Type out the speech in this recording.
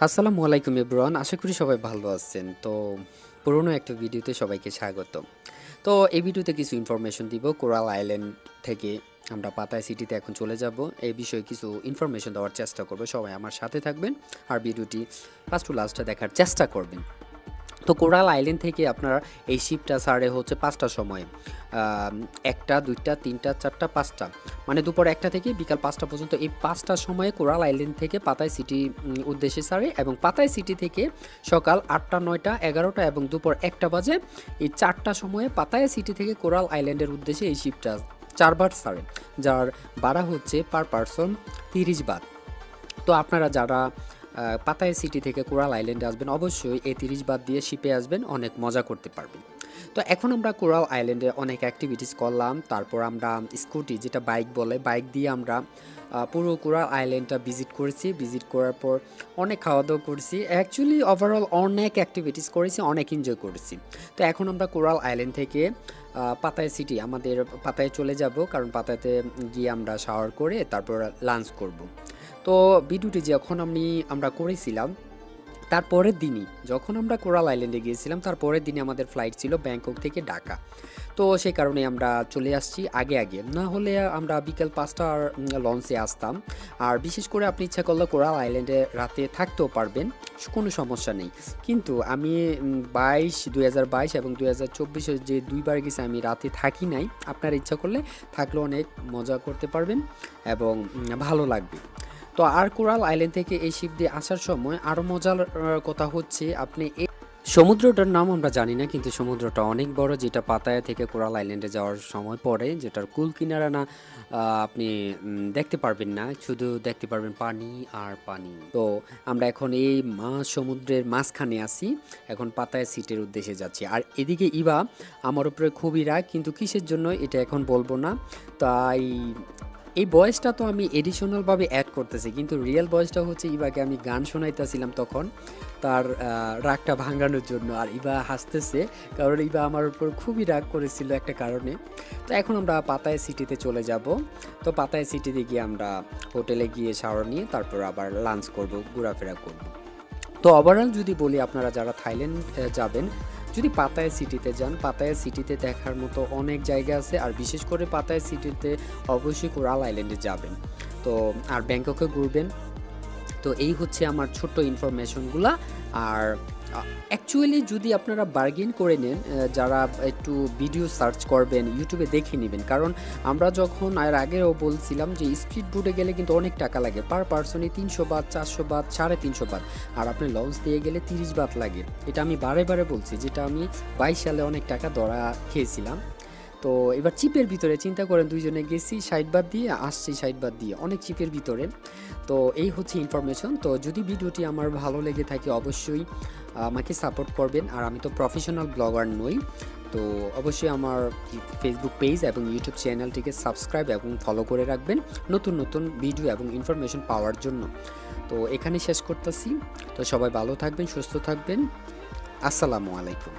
আসসালামু আলাইকুম এভরিওয়ান, আশা করি সবাই ভালো আছেন। তো পুরনো একটা ভিডিওতে সবাইকে স্বাগতম। তো এই ভিডিওতে কিছু ইনফরমেশন দিব কোরাল আইল্যান্ড থেকে আমরা পাতায়া সিটিতে এখন চলে যাব। এই বিষয়ে কিছু ইনফরমেশন দেওয়ার চেষ্টা করব। সবাই আমার সাথে থাকবেন আর ভিডিওটি ফার্স্ট টু লাস্টে দেখার চেষ্টা করবেন। তো কোরাল আইল্যান্ড থেকে আপনারা এই শিপটা ছাড়ে হচ্ছে ৫টার সময়। ১টা, ২টা, ৩টা, ৪টা, ৫টা, মানে দুপুর ১টা থেকে বিকাল ৫টা পর্যন্ত এই ৫টার সময়ে কোরাল আইল্যান্ড থেকে পাতায় সিটি উদ্দেশ্যে ছাড়ে এবং পাতায় সিটি থেকে সকাল ৮টা, ৯টা, ১১টা এবং দুপুর ১টা বাজে এই ৪টা সময়ে পাতায়া সিটি থেকে কোরাল আইল্যান্ডের উদ্দেশ্যে এই শিপটা ৪বার ছাড়ে, যার ভাড়া হচ্ছে পার পারসন ৩০ বাত। তো আপনারা যারা পাতায়া সিটি থেকে কোরাল আইল্যান্ডে আসবেন অবশ্যই এই ৩০ বাত দিয়ে শিপে আসবেন, অনেক মজা করতে পারবেন। তো এখন আমরা কোরাল আইল্যান্ডে অনেক অ্যাক্টিভিটিস করলাম, তারপর আমরা স্কুটি যেটা বাইক বলে বাইক দিয়ে আমরা পুরো কোরাল আইল্যান্ডটা ভিজিট করেছি। ভিজিট করার পর অনেক খাওয়া দাওয়া করেছি, অ্যাকচুয়ালি ওভারঅল অনেক অ্যাক্টিভিটিস করেছি, অনেক এনজয় করেছি। তো এখন আমরা কোরাল আইল্যান্ড থেকে পাতায়া সিটি আমাদের পাতায় চলে যাব, কারণ পাতায়াতে গিয়ে আমরা শাওয়ার করে তারপর লাঞ্চ করব। তো ভিডিওটি যখন আমরা করেছিলাম তার পরের দিনই, যখন আমরা কোরাল আইল্যান্ডে গিয়েছিলাম তার পরের দিনই আমাদের ফ্লাইট ছিল ব্যাংকক থেকে ঢাকা। তো সেই কারণে আমরা চলে আসছি আগে আগে, না হলে আমরা বিকেল ৫টার লঞ্চে আসতাম। আর বিশেষ করে আপনি ইচ্ছা করলে কোরাল আইল্যান্ডে রাতে থাকতেও পারবেন, কোনো সমস্যা নেই। কিন্তু আমি ২০২২ এবং ২০২৪ যে দুইবার গেছি আমি রাতে থাকি নাই। আপনার ইচ্ছা করলে থাকলে অনেক মজা করতে পারবেন এবং ভালো লাগবে। তো আর কোরাল আইল্যান্ড থেকে এই শিপ দিয়ে আসার সময় আরও মজার কথা হচ্ছে, আপনি এই সমুদ্রটার নাম আমরা জানি না, কিন্তু সমুদ্রটা অনেক বড়, যেটা পাতায়া থেকে কোরাল আইল্যান্ডে যাওয়ার সময় পড়ে, যেটার কুল কিনারা না আপনি দেখতে পারবেন না, শুধু দেখতে পারবেন পানি আর পানি। তো আমরা এখন এই সমুদ্রের মাঝখানে আছি, এখন পাতায়া সিটির উদ্দেশ্যে যাচ্ছি। আর এদিকে ইভা আমার উপরে খুবই রাগ, কিন্তু কিসের জন্য এটা এখন বলবো না। তাই এই ভয়েসটা তো আমি এডিশনালভাবে অ্যাড করতেছি, কিন্তু রিয়েল ভয়েসটা হচ্ছে ইভাকে আমি গান শোনাইতেছিলাম তখন, তার রাগটা ভাঙানোর জন্য। আর ইভা হাসতেছে, কারণ ইভা আমার উপর খুবই রাগ করেছিল একটা কারণে। তো এখন আমরা পাতায়া সিটিতে চলে যাব। তো পাতায়া সিটিতে গিয়ে আমরা হোটেলে গিয়ে শাওয়ার নিয়ে তারপর আবার লাঞ্চ করব, ঘোরাফেরা করব। তো ওভারঅল যদি বলি, আপনারা যারা থাইল্যান্ড যাবেন, যদি পাতায়া সিটিতে যান, পাতায়া সিটিতে দেখার মতো অনেক জায়গা আছে। আর বিশেষ করে পাতায়া সিটিতে অবশ্যই কোরাল আইল্যান্ডে যাবেন, তো আর ব্যাংককে ঘুরবেন। তো এই হচ্ছে আমার ছোট্ট ইনফরমেশনগুলা। আর অ্যাকচুয়ালি যদি আপনারা বার্গেন করে নেন, যারা একটু ভিডিও সার্চ করবেন, ইউটিউবে দেখে নেবেন, কারণ আমরা যখন আর আগেও বলছিলাম যে স্পিড বোটে গেলে কিন্তু অনেক টাকা লাগে, পার পার্সনে ৩০০ বাত, ৪০০ বাত, ৩৫০ বাত। আর আপনি লঞ্চ দিয়ে গেলে ৩০ বাত লাগে। এটা আমি বারে বারে বলছি, যেটা আমি ২২ সালে অনেক টাকা ধরা খেয়েছিলাম। তো এবার চিপের ভিতরে চিন্তা করেন, দুইজনে গেছি ৬০ বাত দিয়ে, আসছি ৬০ বাত দিয়ে, অনেক চিপের ভিতরে। তো এই হচ্ছে ইনফরমেশন। তো যদি ভিডিওটি আমার ভালো লেগে থাকে অবশ্যই আমাকে সাপোর্ট করবেন। আর আমি তো প্রফেশনাল ব্লগার নই, তো অবশ্যই আমার ফেসবুক পেজ এবং ইউটিউব চ্যানেলটিকে সাবস্ক্রাইব এবং ফলো করে রাখবেন নতুন নতুন ভিডিও এবং ইনফরমেশন পাওয়ার জন্য। তো এখানে শেষ করতেছি। তো সবাই ভালো থাকবেন, সুস্থ থাকবেন। আসসালামু আলাইকুম।